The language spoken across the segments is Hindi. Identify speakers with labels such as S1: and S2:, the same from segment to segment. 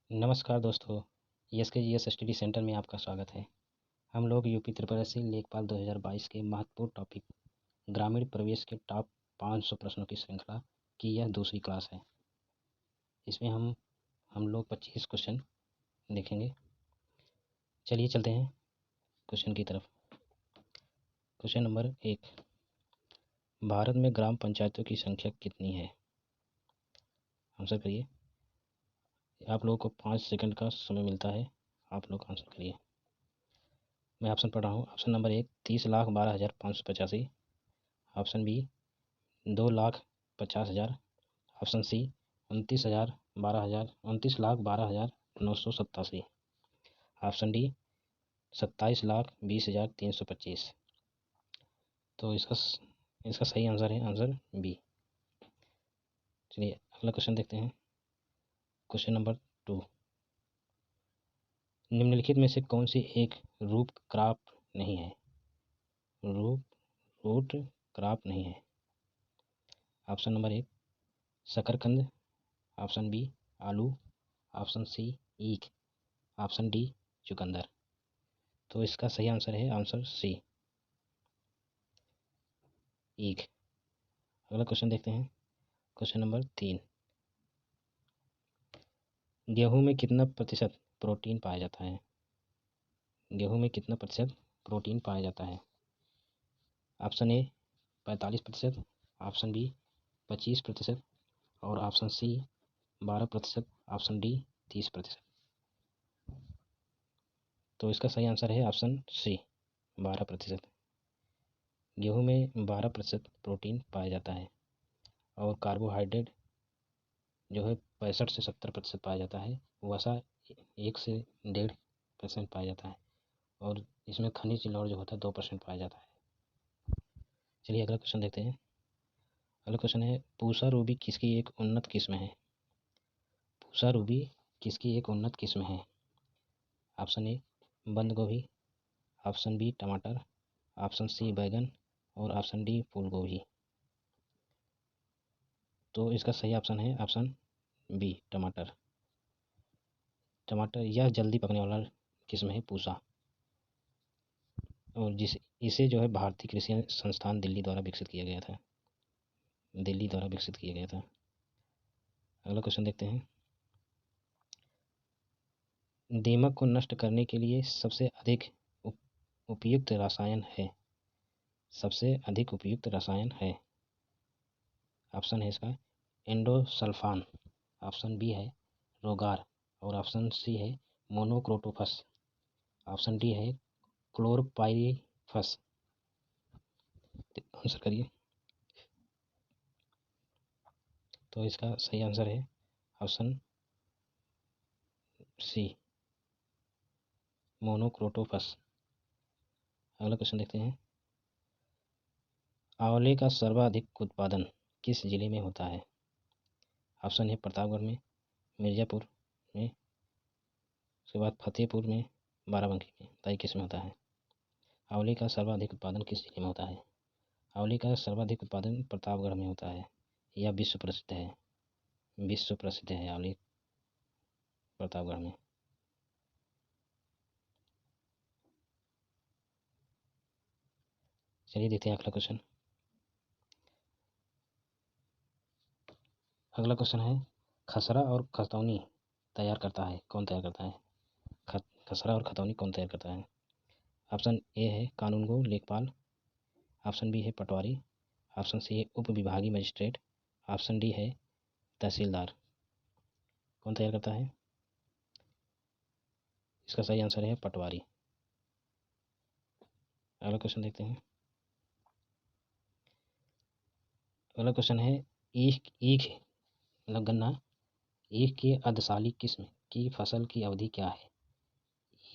S1: नमस्कार दोस्तों, एस स्टडी सेंटर में आपका स्वागत है। हम लोग यूपी त्रिपल लेखपाल 2022 के महत्वपूर्ण टॉपिक ग्रामीण प्रवेश के टॉप 500 प्रश्नों की श्रृंखला की यह दूसरी क्लास है। इसमें हम लोग 25 क्वेश्चन देखेंगे। चलिए चलते हैं क्वेश्चन की तरफ। क्वेश्चन नंबर 1, भारत में ग्राम पंचायतों की संख्या कितनी है? आंसर करिए। आप लोगों को 5 सेकंड का समय मिलता है, आप लोग आंसर करिए। मैं ऑप्शन पढ़ रहा हूँ। Option number 1 30,12,585। Option B 2,50,000। Option C 29,12,987। Option D 27,20,325। तो इसका सही आंसर है आंसर बी। चलिए अगला क्वेश्चन देखते हैं। क्वेश्चन नंबर 2, निम्नलिखित में से कौन सी एक रूट क्रॉप नहीं है? रूट क्रॉप नहीं है। ऑप्शन नंबर 1 शकरकंद। ऑप्शन बी आलू। ऑप्शन सी ईख। ऑप्शन डी चुकंदर। तो इसका सही आंसर है आंसर सी ईख। अगला क्वेश्चन देखते हैं। क्वेश्चन नंबर 3, गेहूं में कितना प्रतिशत प्रोटीन पाया जाता है? गेहूं में कितना प्रतिशत प्रोटीन पाया जाता है? ऑप्शन ए 45%। ऑप्शन बी 25% और ऑप्शन सी 12%। Option D 30%। तो इसका सही आंसर है ऑप्शन सी 12%। गेहूं में 12% प्रोटीन पाया जाता है और कार्बोहाइड्रेट जो है 65 से 70% पाया जाता है। वसा 1 से 1.5% पाया जाता है और इसमें खनिज लवण जो होता है 2% पाया जाता है। चलिए अगला क्वेश्चन देखते हैं। अगला क्वेश्चन है पूसा रूबी किसकी एक उन्नत किस्म है? पूसा रूबी किसकी एक उन्नत किस्म है? ऑप्शन ए बंद गोभी। ऑप्शन बी टमाटर। ऑप्शन सी बैगन और ऑप्शन डी फूल गोभी। तो इसका सही ऑप्शन है ऑप्शन बी टमाटर। टमाटर यह जल्दी पकने वाला किस्म है पूसा और इसे जो है भारतीय कृषि संस्थान दिल्ली द्वारा विकसित किया गया था। अगला क्वेश्चन देखते हैं। दीमक को नष्ट करने के लिए सबसे अधिक उपयुक्त रसायन है? सबसे अधिक उपयुक्त रसायन है। ऑप्शन है इसका एंडोसल्फान। ऑप्शन बी है रोगार और ऑप्शन सी है मोनोक्रोटोफस। ऑप्शन डी है क्लोरपाइरीफस। आंसर करिए। तो इसका सही आंसर है ऑप्शन सी मोनोक्रोटोफस। अगला क्वेश्चन देखते हैं। आंवले का सर्वाधिक उत्पादन किस जिले में होता है? ऑप्शन है प्रतापगढ़ में, मिर्ज़ापुर में, उसके बाद फतेहपुर में, बाराबंकी में। बताइए किस में होता है? आंवले का सर्वाधिक उत्पादन किस जिले में होता है? आंवले का सर्वाधिक उत्पादन प्रतापगढ़ में होता है। यह विश्व प्रसिद्ध है। विश्व प्रसिद्ध है आंवले प्रतापगढ़ में। चलिए देखते हैं अगला क्वेश्चन। अगला क्वेश्चन है खसरा और खतौनी तैयार करता है कौन तैयार करता है? खसरा और खतौनी कौन तैयार करता है? ऑप्शन ए है कानूनगो लेखपाल। ऑप्शन बी है पटवारी। ऑप्शन सी है उप विभागीय मजिस्ट्रेट। ऑप्शन डी है तहसीलदार। कौन तैयार करता है? इसका सही आंसर है पटवारी। अगला क्वेश्चन देखते हैं। अगला क्वेश्चन है ईख ईख मतलब गन्ना, ईख की अर्धशाली किस्म की फसल की अवधि क्या है?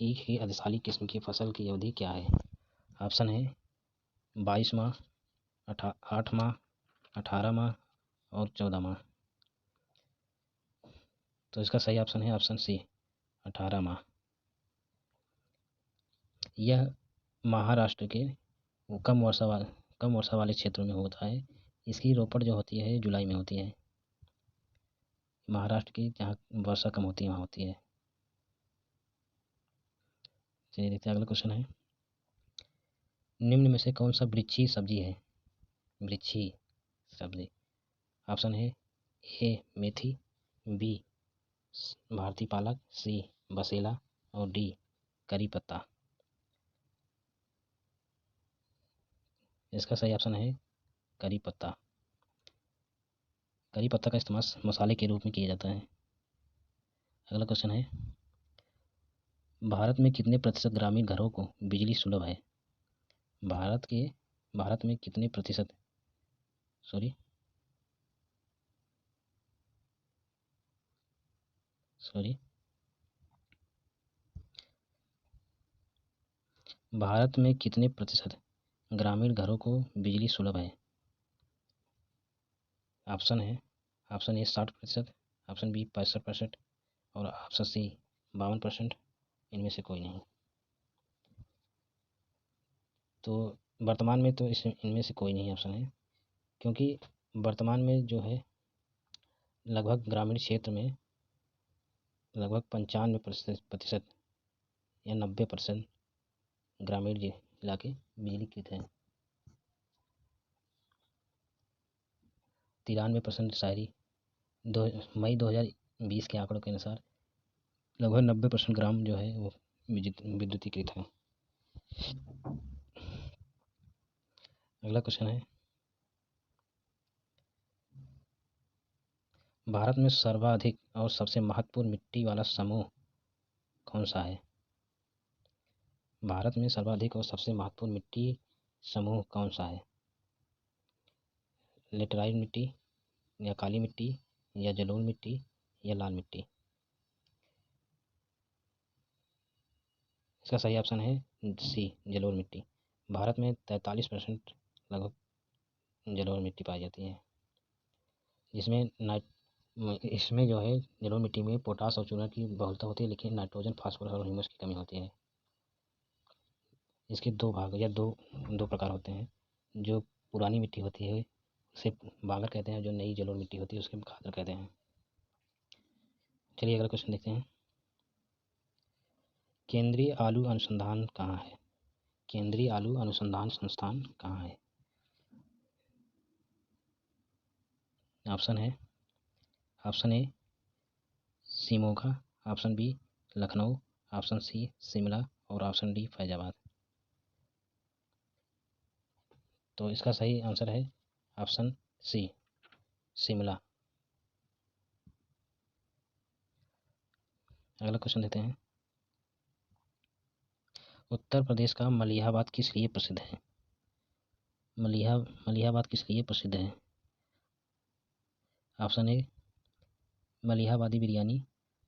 S1: ईख की अर्धशाली किस्म की फसल की अवधि क्या है? ऑप्शन है 22 माह, 8 माह, 18 माह और 14 माह। तो इसका सही ऑप्शन है ऑप्शन सी 18 माह। यह महाराष्ट्र के कम वर्षा वाले क्षेत्रों में होता है। इसकी रोपण जो होती है जुलाई में होती है। महाराष्ट्र की, जहाँ वर्षा कम होती है वहाँ होती है। चलिए देखते हैं अगला क्वेश्चन है, निम्न में से कौन सा वृक्षी सब्जी है? वृक्षी सब्जी। ऑप्शन है ए मेथी, बी भारतीय पालक, सी बसेला और डी करी पत्ता। इसका सही ऑप्शन है करी पत्ता। करी पत्ता का इस्तेमाल मसाले के रूप में किया जाता है। अगला क्वेश्चन है, भारत में कितने प्रतिशत ग्रामीण घरों को बिजली सुलभ है? भारत में कितने प्रतिशत, सॉरी सॉरी भारत में कितने प्रतिशत ग्रामीण घरों को बिजली सुलभ है? ऑप्शन है, ऑप्शन ए 60%, ऑप्शन बी 65% और ऑप्शन सी 52%। इनमें से कोई नहीं। तो वर्तमान में तो इनमें से कोई नहीं ऑप्शन है, क्योंकि वर्तमान में जो है लगभग ग्रामीण क्षेत्र में लगभग 95% या 90% ग्रामीण इलाके बिजलीकृत हैं। 93% शहरी। मई 2020 के आंकड़ों के अनुसार लगभग 90% ग्राम जो है वो विद्युतीकृत हैं। अगला क्वेश्चन है, भारत में सर्वाधिक और सबसे महत्वपूर्ण मिट्टी वाला समूह कौन सा है? भारत में सर्वाधिक और सबसे महत्वपूर्ण मिट्टी समूह कौन सा है? लेटराइट मिट्टी या काली मिट्टी या जलोढ़ मिट्टी या लाल मिट्टी। इसका सही ऑप्शन है सी जलोढ़ मिट्टी। भारत में 43% लगभग जलोढ़ मिट्टी पाई जाती है, जिसमें इसमें जो है जलोढ़ मिट्टी में पोटास और चूना की बहुलता होती है, लेकिन नाइट्रोजन, फास्फोरस और ह्यूमस की कमी होती है। इसके दो भाग या दो प्रकार होते हैं। जो पुरानी मिट्टी होती है उसे बांगर कहते हैं, जो नई जलोढ़ मिट्टी होती है उसके खादर कहते हैं। चलिए अगला क्वेश्चन देखते हैं, केंद्रीय आलू अनुसंधान कहाँ है? केंद्रीय आलू अनुसंधान संस्थान कहाँ है? ऑप्शन है, option A Shimoga, option B Lucknow, option C Shimla और ऑप्शन डी फैजाबाद। तो इसका सही आंसर है ऑप्शन सी शिमला। अगला क्वेश्चन देते हैं, उत्तर प्रदेश का मलिहाबाद किस लिए प्रसिद्ध है? मलिहाबाद किस लिए प्रसिद्ध है? Option A Malihabadi biryani,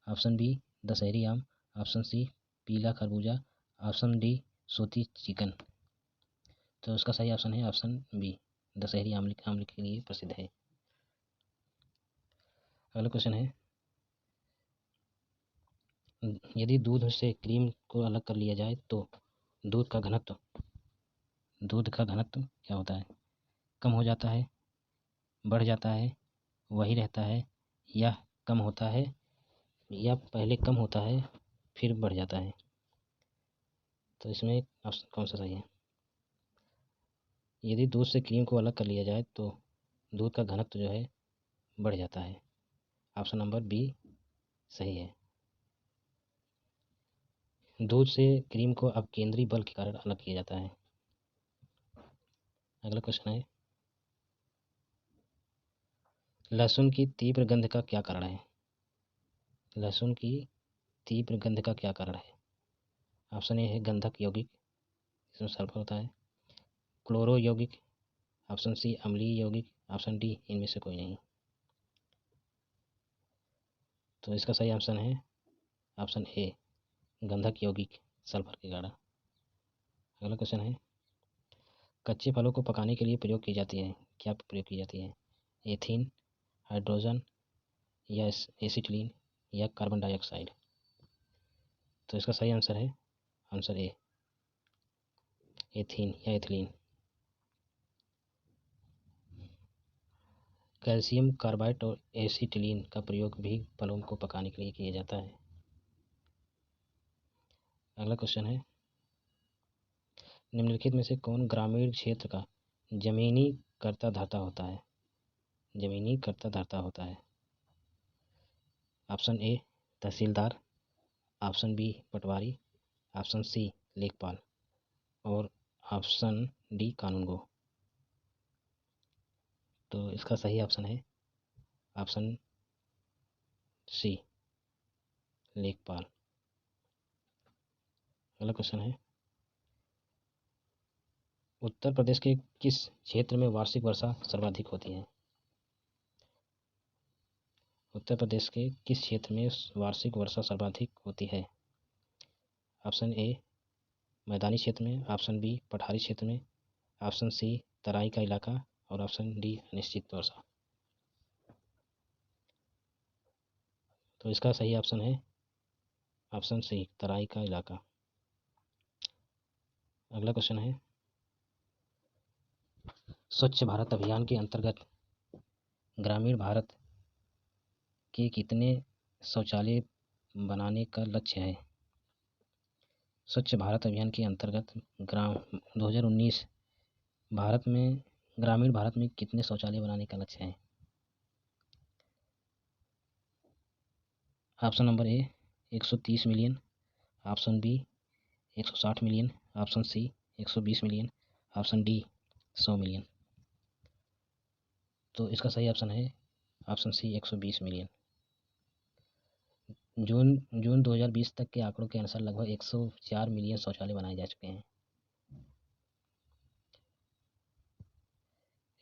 S1: option B Dasheri आम, ऑप्शन सी पीला खरबूजा, ऑप्शन डी सूती चिकन। तो इसका सही ऑप्शन है ऑप्शन बी दशहरी आमले के लिए प्रसिद्ध है। अगला क्वेश्चन है, यदि दूध से क्रीम को अलग कर लिया जाए तो दूध का घनत्व क्या होता है? कम हो जाता है, बढ़ जाता है, वही रहता है या कम होता है या पहले कम होता है फिर बढ़ जाता है? तो इसमें ऑप्शन कौन सा सही है? यदि दूध से क्रीम को अलग कर लिया जाए तो दूध का घनत्व जो है बढ़ जाता है। ऑप्शन नंबर बी सही है। दूध से क्रीम को अब केंद्रीय बल के कारण अलग किया जाता है। अगला क्वेश्चन है, लहसुन की तीव्र गंध का क्या कारण है? लहसुन की तीव्र गंध का क्या कारण है? ऑप्शन ए है गंधक यौगिक, इसमें सल्फर होता है, क्लोरो यौगिक, ऑप्शन सी अम्लीय यौगिक, ऑप्शन डी इनमें से कोई नहीं। तो इसका सही ऑप्शन है ऑप्शन ए गंधक यौगिक, सल्फर के कारण। अगला क्वेश्चन है, कच्चे फलों को पकाने के लिए प्रयोग की जाती है, क्या प्रयोग की जाती है? एथीन, हाइड्रोजन या एसिटिलीन या कार्बन डाइऑक्साइड। तो इसका सही आंसर है आंसर ए एथीन या एथिलीन। कैल्शियम कार्बाइड और एसीटिलीन का प्रयोग भी फलों को पकाने के लिए किया जाता है। अगला क्वेश्चन है, निम्नलिखित में से कौन ग्रामीण क्षेत्र का जमीनी कर्ता धर्ता होता है? जमीनी कर्ता धर्ता होता है। Option A tehsildar, option B patwari, option C lekhpal और ऑप्शन डी कानूनगो। तो इसका सही ऑप्शन है ऑप्शन सी लेखपाल। अगला क्वेश्चन है, उत्तर प्रदेश के किस क्षेत्र में वार्षिक वर्षा सर्वाधिक होती है? उत्तर प्रदेश के किस क्षेत्र में वार्षिक वर्षा सर्वाधिक होती है? ऑप्शन ए मैदानी क्षेत्र में, ऑप्शन बी पठारी क्षेत्र में, ऑप्शन सी तराई का इलाका और ऑप्शन डी अनिश्चित वर्षा। तो इसका सही ऑप्शन है ऑप्शन सी तराई का इलाका। अगला क्वेश्चन है, स्वच्छ भारत अभियान के अंतर्गत ग्रामीण भारत के कितने शौचालय बनाने का लक्ष्य है? स्वच्छ भारत अभियान के अंतर्गत 2019 भारत में ग्रामीण भारत में कितने शौचालय बनाने का लक्ष्य है? Option number A 130 million, option B 160 million, option C 120 million, option D 100 million. तो इसका सही ऑप्शन है ऑप्शन सी 120 मिलियन। जून 2020 तक के आंकड़ों के अनुसार लगभग 104 मिलियन शौचालय बनाए जा चुके हैं।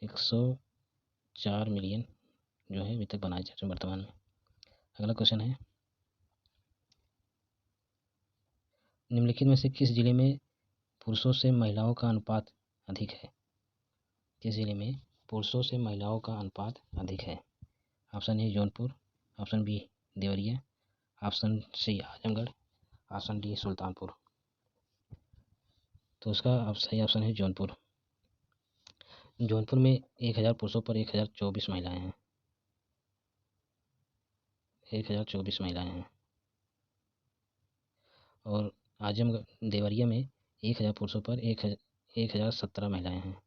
S1: 104 मिलियन जो है अभी तक बनाए जा रहे हैं वर्तमान में। अगला क्वेश्चन है, निम्नलिखित में से किस जिले में पुरुषों से महिलाओं का अनुपात अधिक है? किस जिले में पुरुषों से महिलाओं का अनुपात अधिक है? Option A Jaunpur, option B Deoria, option C Azamgarh, option D Sultanpur. तो उसका सही ऑप्शन है जौनपुर। जौनपुर में 1000 पुरुषों पर 1024 महिलाएं हैं। 1024 महिलाएं हैं। और आजमगढ़ देवरिया में 1000 पुरुषों पर 1017 महिलाएं हैं।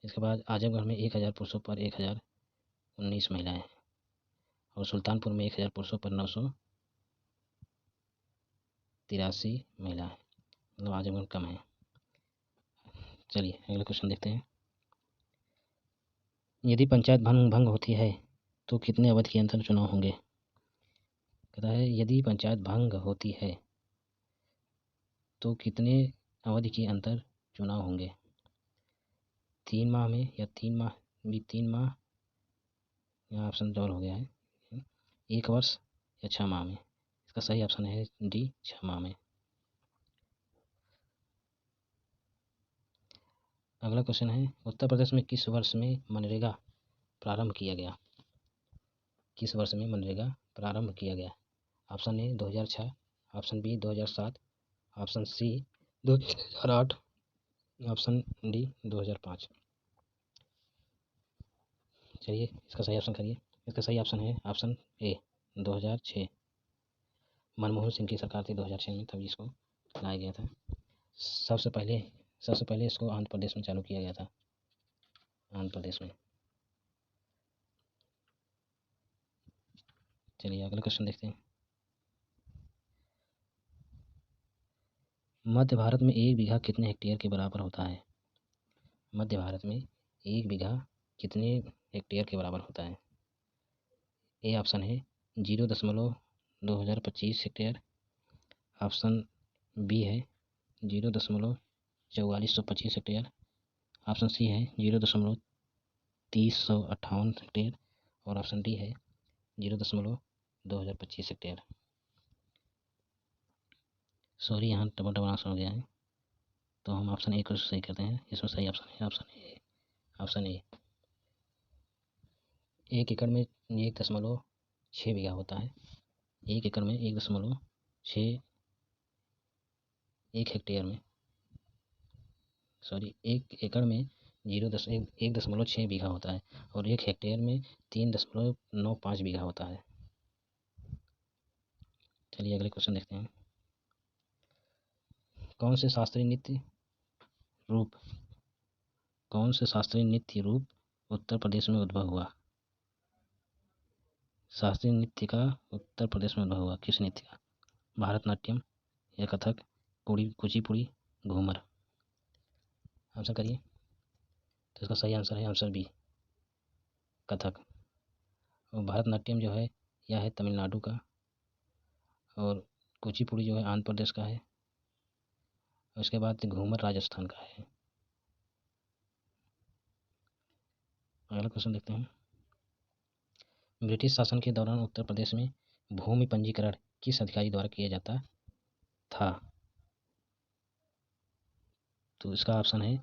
S1: इसके बाद आजमगढ़ में 1000 पुरुषों पर 1019 महिलाएं हैं और सुल्तानपुर में 1000 पुरुषों पर 983 महिला है। मतलब आजमगढ़ कम है। चलिए अगला क्वेश्चन देखते हैं, यदि पंचायत भंग होती है तो कितने अवधि के अंतर चुनाव होंगे? कहता है यदि पंचायत भंग होती है तो कितने अवधि के अंतर चुनाव होंगे? 3 माह में या 3 माह भी 3 माह, यहाँ ऑप्शन डबल हो गया है, 1 वर्ष या 6 माह में। इसका सही ऑप्शन है डी 6 माह में। अगला क्वेश्चन है, उत्तर प्रदेश में किस वर्ष में मनरेगा प्रारंभ किया गया? किस वर्ष में मनरेगा प्रारंभ किया गया? Option A 2006, option B 2007, option C 2008, option D 2005। चलिए इसका सही ऑप्शन करिए। इसका सही ऑप्शन है ऑप्शन ए 2006। मनमोहन सिंह की सरकार थी 2006 में, तभी इसको लाया गया था। सबसे पहले इसको आंध्र प्रदेश में चालू किया गया था, आंध्र प्रदेश में। चलिए अगला क्वेश्चन देखते हैं, मध्य भारत में 1 बीघा कितने हेक्टेयर के बराबर होता है? मध्य भारत में 1 बीघा कितने हेक्टेयर के बराबर होता है? ए ऑप्शन है 0.2025 हेक्टेयर, ऑप्शन बी है 0.4425 हेक्टेयर, ऑप्शन सी है 0.3058 हेक्टेयर और ऑप्शन डी है 0.2025 हेक्टेयर। सॉरी यहाँ डबल आंसर हो गया है, तो हम ऑप्शन ए को सही करते हैं। इसमें सही ऑप्शन है ऑप्शन ए। 1 एकड़ में 1.6 बीघा होता है। 1 एकड़ में 1.6 1 हेक्टेयर में 1 एकड़ में 1.6 बीघा होता है और 1 हेक्टेयर में 3.95 बीघा होता है। चलिए अगले क्वेश्चन देखते हैं। कौन से शास्त्रीय नृत्य रूप उत्तर प्रदेश में उद्भव हुआ? शास्त्रीय नृत्य का उत्तर प्रदेश में उद्भव हुआ, किस नृत्य का? भारतनाट्यम या कथक, कुचिपुड़ी, घूमर? आंसर करिए। तो इसका सही आंसर है आंसर बी, कथक। और भारतनाट्यम जो है यह है तमिलनाडु का, और कुचिपुड़ी जो है आंध्र प्रदेश का है, और उसके बाद घूमर राजस्थान का है। अगला क्वेश्चन देखते हैं। ब्रिटिश शासन के दौरान उत्तर प्रदेश में भूमि पंजीकरण किस अधिकारी द्वारा किया जाता था? तो इसका ऑप्शन है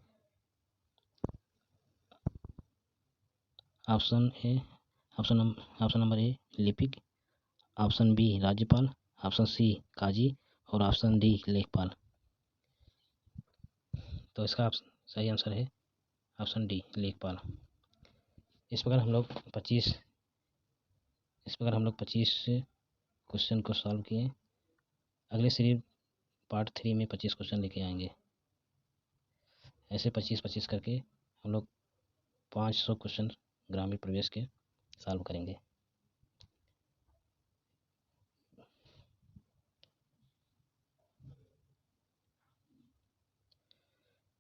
S1: ऑप्शन नंबर ए लिपिक, ऑप्शन बी राज्यपाल, ऑप्शन सी काजी और ऑप्शन डी लेखपाल। तो इसका सही आंसर है ऑप्शन डी लेखपाल। इस प्रकार हम लोग 25 क्वेश्चन को सॉल्व किए। अगले सीरीज पार्ट 3 में 25 क्वेश्चन लेके आएंगे। ऐसे 25-25 करके हम लोग 500 क्वेश्चन ग्रामीण प्रवेश के सॉल्व करेंगे।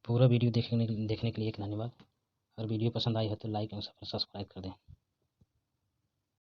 S1: पूरा वीडियो देखने के लिए धन्यवाद। अगर वीडियो पसंद आई है तो लाइक और सब्सक्राइब कर दें।